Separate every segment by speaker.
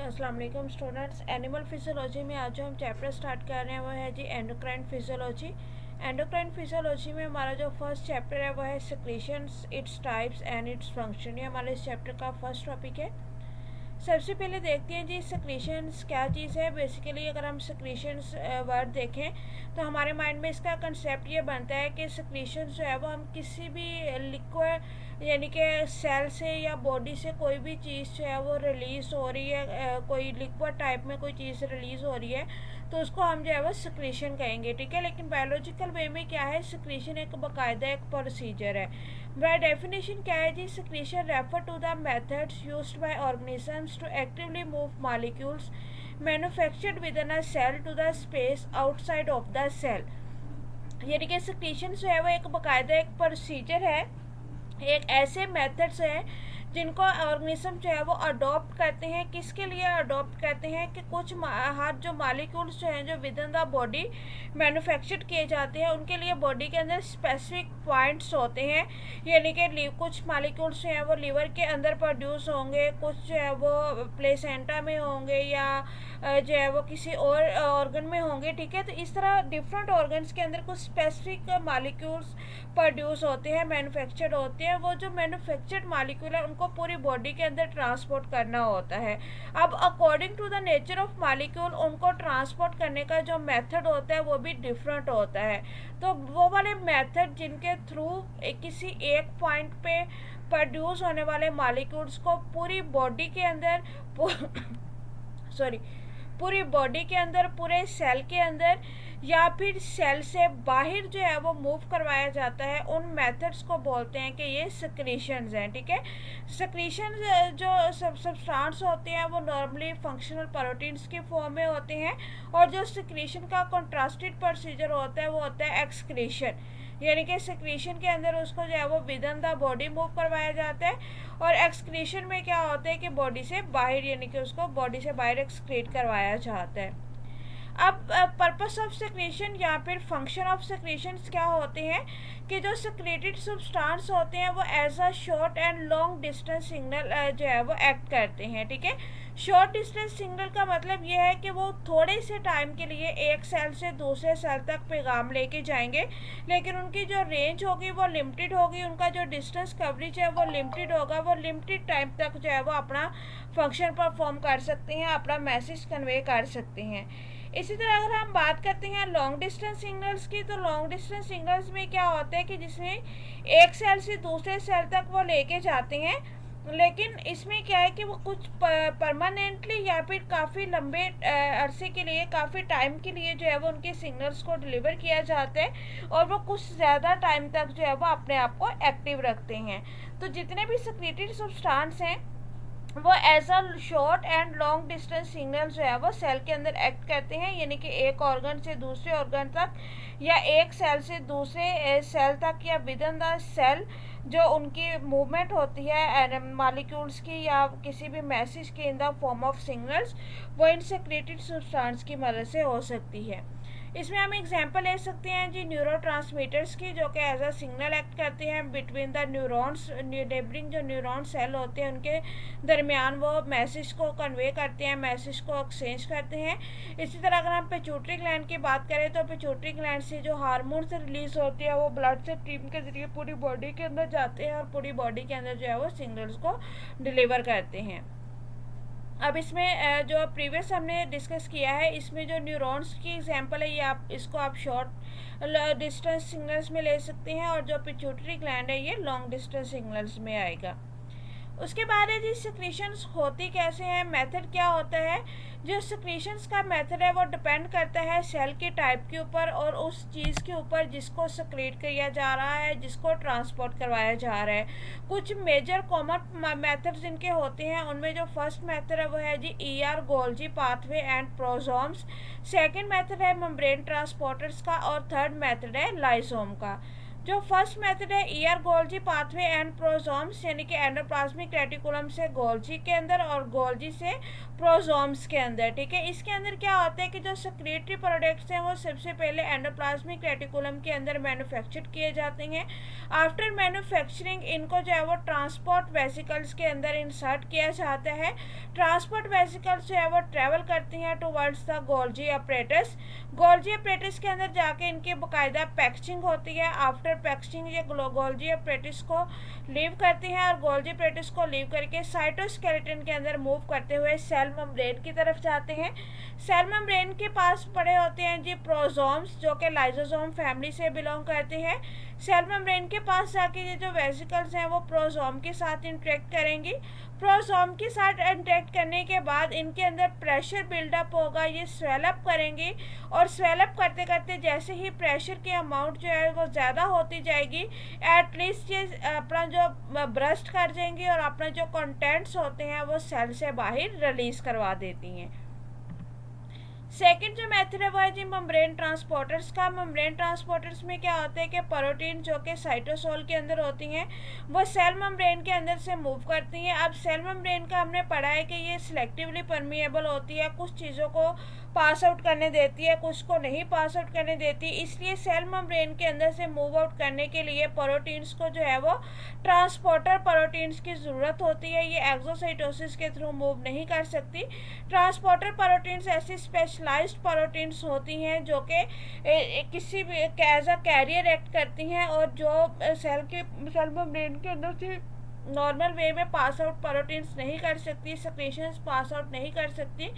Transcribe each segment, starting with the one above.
Speaker 1: अस्सलाम वालेकुम students. Animal physiology में आज जो हम चैप्टर स्टार्ट कर रहे हैं वो है जी एंडोक्राइन फिजियोलॉजी। एंडोक्राइन फिजियोलॉजी में हमारा जो फर्स्ट चैप्टर है वो है secretions, its types and its function. ये हमारे इस चैप्टर का फर्स्ट टॉपिक है। सबसे पहले देखते हैं जी सिक्रीशंस क्या चीज़ है। बेसिकली अगर हम सिक्रीशंस वर्ड देखें तो हमारे माइंड में इसका कंसेप्ट ये बनता है कि सिक्रीशंस जो है वो हम किसी भी लिक्विड यानी कि सेल से या बॉडी से कोई भी चीज़ जो है वो रिलीज़ हो रही है, कोई लिक्विड टाइप में कोई चीज़ रिलीज़ हो रही है तो उसको हम जो है वो सिक्रीशन कहेंगे, ठीक है। लेकिन बायोलॉजिकल वे में क्या है, सिक्रीशन एक बाकायदा एक प्रोसीजर है। बाय डेफिनेशन क्या है जी, secretion refer to the methods used by organisms to actively move molecules manufactured within a cell to the space outside of the cell. यानी कि सिक्रीशन जो है वो एक बाकायदा एक प्रोसीजर है, एक ऐसे मेथड्स हैं जिनको ऑर्गेनिज्म जो है वो अडॉप्ट करते हैं। किसके लिए अडॉप्ट करते हैं कि कुछ हर जो मॉलिक्यूल्स जो हैं जो with in the body manufactured किए जाते हैं उनके लिए बॉडी के अंदर स्पेसिफिक पॉइंट्स होते हैं। यानी कि कुछ मॉलिक्यूल्स जो हैं वो लीवर के अंदर प्रोड्यूस होंगे, कुछ जो है वो प्लेसेंटा में होंगे या जो है वो किसी और ऑर्गन में होंगे, ठीक है। तो इस तरह डिफरेंट ऑर्गन्स के अंदर कुछ स्पेसिफिक मॉलिक्यूल्स प्रोड्यूस होते हैं, मैन्युफैक्चर्ड होते हैं। वो जो मैन्युफैक्चर्ड मॉलिक्यूल है उनको पूरी बॉडी के अंदर ट्रांसपोर्ट करना होता है। अब according to the nature of molecule उनको ट्रांसपोर्ट करने का जो मेथड होता है वो भी डिफरेंट होता है। तो वो वाले मेथड जिनके थ्रू किसी एक पॉइंट पे प्रोड्यूस होने वाले मॉलिक्यूल्स को पूरी बॉडी के अंदर पूरी बॉडी के अंदर, पूरे सेल के अंदर या फिर सेल से बाहर जो है वो मूव करवाया जाता है, उन मेथड्स को बोलते हैं कि ये सिक्रीशंस हैं, ठीक है। सिक्रीशंस जो सब्सटेंस होते हैं वो नॉर्मली फंक्शनल प्रोटीन्स के फॉर्म में होते हैं, और जो सिक्रीशन का कॉन्ट्रास्टेड प्रोसीजर होता है वो होता है एक्सक्रीशन। यानी कि सिक्रीशन के अंदर उसको जो है वो with in the body move करवाया जाता है, और एक्सक्रीशन में क्या होता है कि बॉडी से बाहर यानी कि उसको बॉडी से बाहर एक्सक्रीट करवाया जाता है। अब पर्पस ऑफ सिक्रीशन या फिर फंक्शन ऑफ सिक्रीशन क्या होते हैं कि जो सिक्रेटेड सब्सटेंस होते हैं वो as a short and long distance signal जो है वो एक्ट करते हैं, ठीक है। शॉर्ट डिस्टेंस सिग्नल का मतलब ये है कि वो थोड़े से टाइम के लिए एक सेल से दूसरे सेल तक पैगाम लेके जाएंगे, लेकिन उनकी जो रेंज होगी वो लिमिटेड होगी, उनका जो डिस्टेंस कवरेज है वो लिमिटेड होगा। वो लिमिटेड टाइम तक जो है वो अपना फंक्शन परफॉर्म कर सकते हैं, अपना मैसेज कन्वे कर सकते हैं। इसी तरह अगर हम बात करते हैं लॉन्ग डिस्टेंस सिग्नल्स की, तो लॉन्ग डिस्टेंस सिग्नल्स में क्या होता है कि जिसमें एक सेल से दूसरे सेल तक वो लेके जाते हैं, लेकिन इसमें क्या है कि वो कुछ परमानेंटली या फिर काफ़ी लंबे अरसे के लिए, काफ़ी टाइम के लिए जो है वो उनके सिग्नल्स को डिलीवर किया जाता है, और वो कुछ ज़्यादा टाइम तक जो है वो अपने आप को एक्टिव रखते हैं। तो जितने भी सिक्रेटेड सब्सटेंस हैं वो as a short and long distance signal जो है वो सेल के अंदर एक्ट करते हैं, यानी कि एक ऑर्गन से दूसरे ऑर्गन तक या एक सेल से दूसरे सेल तक या विद इन द सेल जो उनकी मूवमेंट होती है मॉलिक्यूल्स की या किसी भी मैसेज की in the form of signals, वो इन सिक्रेटेड सब्सटेंस की मदद से हो सकती है। इसमें हम एग्जांपल ले सकते हैं जी न्यूरोट्रांसमीटर्स की, जो कि एज अ सिग्नल एक्ट करते हैं बिटवीन द न्यूरॉन्स। नेबरिंग जो न्यूरॉन सेल होते हैं उनके दरमियान वो मैसेज को कन्वे करते हैं, मैसेज को एक्सचेंज करते हैं। इसी तरह अगर हम पिट्यूटरी ग्लैंड की बात करें तो पिट्यूटरी ग्लैंड से जो हार्मोन्स रिलीज होती है वो ब्लड से स्ट्रीम के जरिए पूरी बॉडी के अंदर जाते हैं और पूरी बॉडी के अंदर जो है वो सिग्नल्स को डिलीवर करते हैं। अब इसमें जो प्रीवियस हमने डिस्कस किया है, इसमें जो न्यूरॉन्स की एग्जांपल है ये इसको आप शॉर्ट डिस्टेंस सिग्नल्स में ले सकते हैं, और जो पिट्यूटरी ग्लैंड है ये लॉन्ग डिस्टेंस सिग्नल्स में आएगा। उसके बाद है जी सिक्रीशंस होती कैसे हैं, मेथड क्या होता है। जो सिक्रीशंस का मेथड है वो डिपेंड करता है सेल के टाइप के ऊपर और उस चीज़ के ऊपर जिसको सिक्रेट किया जा रहा है, जिसको ट्रांसपोर्ट करवाया जा रहा है। कुछ मेजर कॉमन मेथड जिनके होते हैं उनमें जो फर्स्ट मेथड है वो है जी ER Golgi pathway and prosomes, second method है मेम्ब्रेन ट्रांसपोर्टर्स का, और थर्ड मेथड है लाइसोम का। जो फर्स्ट मेथड है ER Golgi pathway and prosomes, यानी कि एंडोप्लाज्मिक रेटिकुलम से गोल्जी के अंदर और गोल्जी से प्रोजोम्स के अंदर, ठीक है। इसके अंदर क्या होता है कि जो सेक्रेटरी प्रोडक्ट्स हैं वो सबसे पहले एंडोप्लाज्मिक रेटिकुलम के अंदर मैन्युफैक्चर किए जाते हैं। आफ्टर मैन्युफैक्चरिंग इनको जो है वो ट्रांसपोर्ट वेसिकल्स के अंदर इंसर्ट किया जाता है। ट्रांसपोर्ट वेसिकल्स जो है वो ट्रेवल करती हैं towards the Golgi apparatus. Golgi apparatus के अंदर जाके इनकी बाकायदा पैकेजिंग होती है। आफ्टर पैकेजिंग ये गोल्जी अपरेटस को लीव करती हैं और गोल्जी अपरेटस को लीव करके साइटोस्केलेटन के अंदर मूव करते हुए सेल मेम्ब्रेन की तरफ जाते हैं। सेल मेम्ब्रेन के पास पड़े होते हैं जी प्रोजोम्स, जो कि लाइसोसोम फैमिली से बिलोंग करते हैं। सेल मेम्ब्रेन के पास जाके ये जो वेसिकल्स हैं वो प्रोजोम के साथ इंटरेक्ट करेंगी। प्रोजोम के साथ इंटरेक्ट करने के बाद इनके अंदर प्रेशर बिल्डअप होगा, ये स्वेलअप करेंगी और स्वेलअप करते करते जैसे ही प्रेशर की अमाउंट जो है वो ज़्यादा होती जाएगी, एटलीस्ट ये अपना जो ब्रस्ट कर जाएंगी और अपना जो कंटेंट्स होते हैं वो सेल से बाहर रिलीज करवा देती हैं। सेकेंड जो मेथड है वो है जी मेम्ब्रेन ट्रांसपोर्टर्स का। मेम्ब्रेन ट्रांसपोर्टर्स में क्या होता है कि प्रोटीन जो कि साइटोसोल के अंदर होती हैं वो सेल मेम्ब्रेन के अंदर से मूव करती हैं। अब सेल मेम्ब्रेन का हमने पढ़ा है कि ये सिलेक्टिवली परमिएबल होती है, कुछ चीज़ों को पास आउट करने देती है, कुछ को नहीं पास आउट करने देती। इसलिए सेल मेम्ब्रेन के अंदर से मूव आउट करने के लिए प्रोटीन्स को जो है वो ट्रांसपोर्टर प्रोटीन्स की ज़रूरत होती है। ये एक्सोसाइटोसिस के थ्रू मूव नहीं कर सकती। ट्रांसपोर्टर प्रोटीन्स ऐसी स्पेशलाइज्ड प्रोटीन्स होती हैं जो कि किसी भी एज अ कैरियर एक्ट करती हैं और जो सेल मेम्ब्रेन के अंदर से नॉर्मल वे में पास आउट प्रोटीन्स नहीं कर सकती, सेक्रेशंस पास आउट नहीं कर सकती,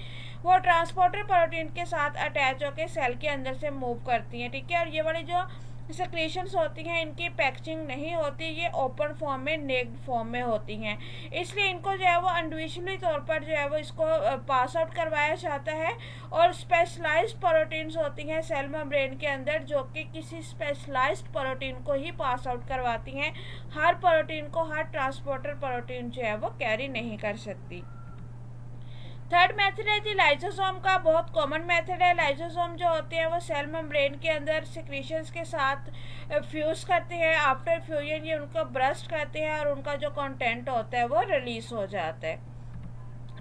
Speaker 1: वो ट्रांसपोर्टर प्रोटीन के साथ अटैच होकर सेल के अंदर से मूव करती हैं, ठीक है। और ये वाली जो सेक्रेशंस होती हैं इनकी पैकेजिंग नहीं होती, ये ओपन फॉर्म में नेक्ड फॉर्म में होती हैं, इसलिए इनको जो है वो इंडिविजुअली तौर पर जो है वो इसको पास आउट करवाया जाता है। और स्पेशलाइज्ड प्रोटीन्स होती हैं सेल मेम्ब्रेन के अंदर जो कि किसी स्पेशलाइज्ड प्रोटीन को ही पास आउट करवाती हैं। हर प्रोटीन को हर ट्रांसपोर्टर प्रोटीन जो है वो कैरी नहीं कर सकती। थर्ड मेथड है जी लाइसोसोम का, बहुत कॉमन मेथड है। लाइसोसोम जो होते हैं वो सेल मेम्ब्रेन के अंदर सिक्रीशंस के साथ फ्यूज करते हैं। आफ्टर फ्यूजन ये उनको ब्रस्ट करते हैं और उनका जो कंटेंट होता है वो रिलीज हो जाता है।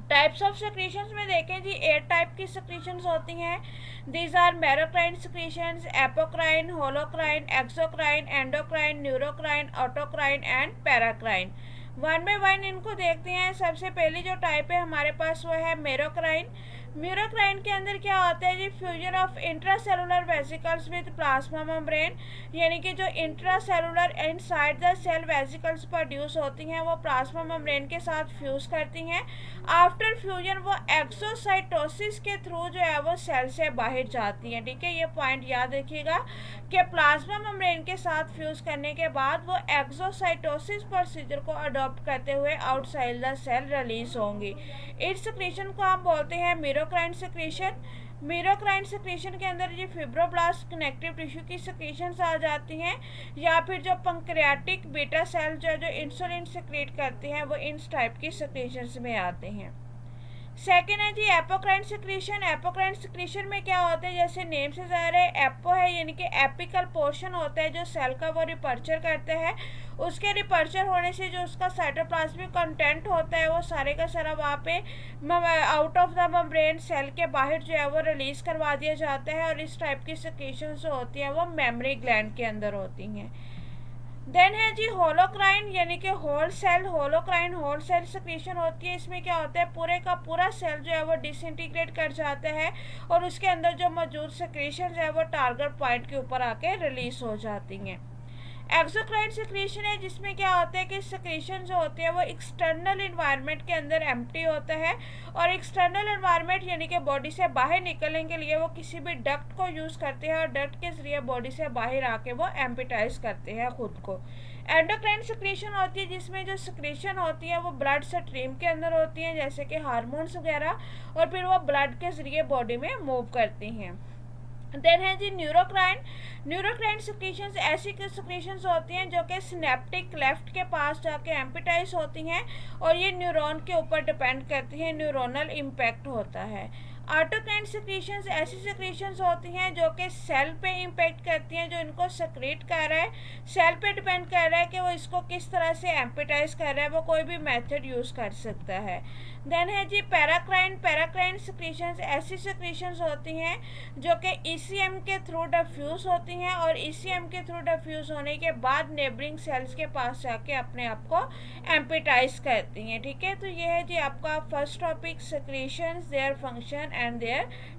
Speaker 1: टाइप्स ऑफ सेक्रीशंस में देखें जी 8 टाइप की सेक्रीशंस होती हैं। These are merocrine secretions, apocrine, holocrine, exocrine, endocrine, neurocrine, autocrine and paracrine. One by one इनको देखते हैं। सबसे पहली जो टाइप है हमारे पास वो है मेरोक्राइन। म्यूरोक्राइन के अंदर क्या होता है जी fusion of intracellular vesicles with plasma membrane, यानी कि जो intracellular inside the cell vesicles produce होती हैं वो प्लाज्मा मेम्ब्रेन के साथ फ्यूज करती हैं। आफ्टर फ्यूजन वो एक्सोसाइटोसिस के थ्रू जो है वो सेल से बाहर जाती हैं, ठीक है। ये पॉइंट याद रखिएगा कि प्लाज्मा मेम्ब्रेन के साथ फ्यूज करने के बाद वो एक्सोसाइटोसिस प्रोसीजर को अडॉप्ट करते हुए आउटसाइड द सेल रिलीज होंगी। इस सेक्रेशन को हम बोलते हैं मीरोक्राइन सेक्रेशन। मीरोक्राइन सेक्रेशन के अंदर ये फिब्रोब्लास्ट कनेक्टिव टिश्यू की सेक्रेशंस आ जाती हैं, या फिर जो पंक्रियाटिक बीटा सेल जो इंसुलिन सेक्रेट करते हैं वो इन टाइप की सेक्रेशंस में आते हैं। सेकेंड है जी एपोक्राइन सेक्रेशन। एपोक्राइन सेक्रेशन में क्या होता है, जैसे नेम से ज़ाहिर है एपो है यानी कि एपिकल पोर्शन होता है जो सेल का वो रिपर्चर करता है। उसके रिपर्चर होने से जो उसका साइटोप्लाज्मिक कंटेंट होता है वो सारे का सारा वहाँ पे out of the membrane cell के बाहर जो है वो रिलीज करवा दिया जाता है। और इस टाइप की सेक्रेशन जो होती हैं वो मेमोरी ग्लैंड के अंदर होती हैं। देन है जी होलोक्राइन यानी कि whole cell. Holocrine whole cell secretion होती है। इसमें क्या होता है पूरे का पूरा सेल जो है वो डिसइंटीग्रेट कर जाता है और उसके अंदर जो मौजूद सेक्रेशन है वो टारगेट पॉइंट के ऊपर आके रिलीज हो जाती हैं। एक्सोक्राइन सेक्रेशन है जिसमें क्या होता है कि सेक्रेशन जो होते हैं वो एक्सटर्नल इन्वायरमेंट के अंदर एम्प्टी होता है और एक्सटर्नल इन्वायरमेंट यानी कि बॉडी से बाहर निकलने के लिए वो किसी भी डक्ट को यूज़ करते हैं और डक्ट के जरिए बॉडी से बाहर आके वो एम्पिटाइज करते हैं खुद को। एंडोक्राइन सेक्रेशन होती है जिसमें जो सेक्रेशन होती है वो ब्लड स्ट्रीम के अंदर होती हैं जैसे कि हार्मोन्स वगैरह, और फिर वो ब्लड के जरिए बॉडी में मूव करती हैं। देन है जी न्यूरोक्राइन। न्यूरोक्राइन सेक्रेशंस ऐसी सेक्रेशंस होती हैं जो कि सिनेप्टिक क्लेफ्ट के पास जाके एम्पिटाइज होती हैं और ये न्यूरॉन के ऊपर डिपेंड करती हैं, न्यूरोनल इम्पैक्ट होता है। ऑटोकाइन सिक्रीशंस ऐसी सिक्रीशंस होती हैं जो कि सेल पे इम्पेक्ट करती हैं, जो इनको सेक्रेट कर रहा है, सेल पे डिपेंड कर रहा है कि वो इसको किस तरह से एम्पेटाइज कर रहा है, वो कोई भी मेथड यूज़ कर सकता है। देन है जी पैराक्राइन। पैराक्राइन सिक्रीशंस ऐसी सिक्रीशंस होती हैं जो कि ईसीएम के थ्रू डिफ्यूज़ होती हैं और ईसीएम के थ्रू डिफ्यूज़ होने के बाद नेबरिंग सेल्स के पास जाके अपने आप को एम्पेटाइज करती हैं। ठीक है, तो ये है जी आपका first topic, secretions, their function and there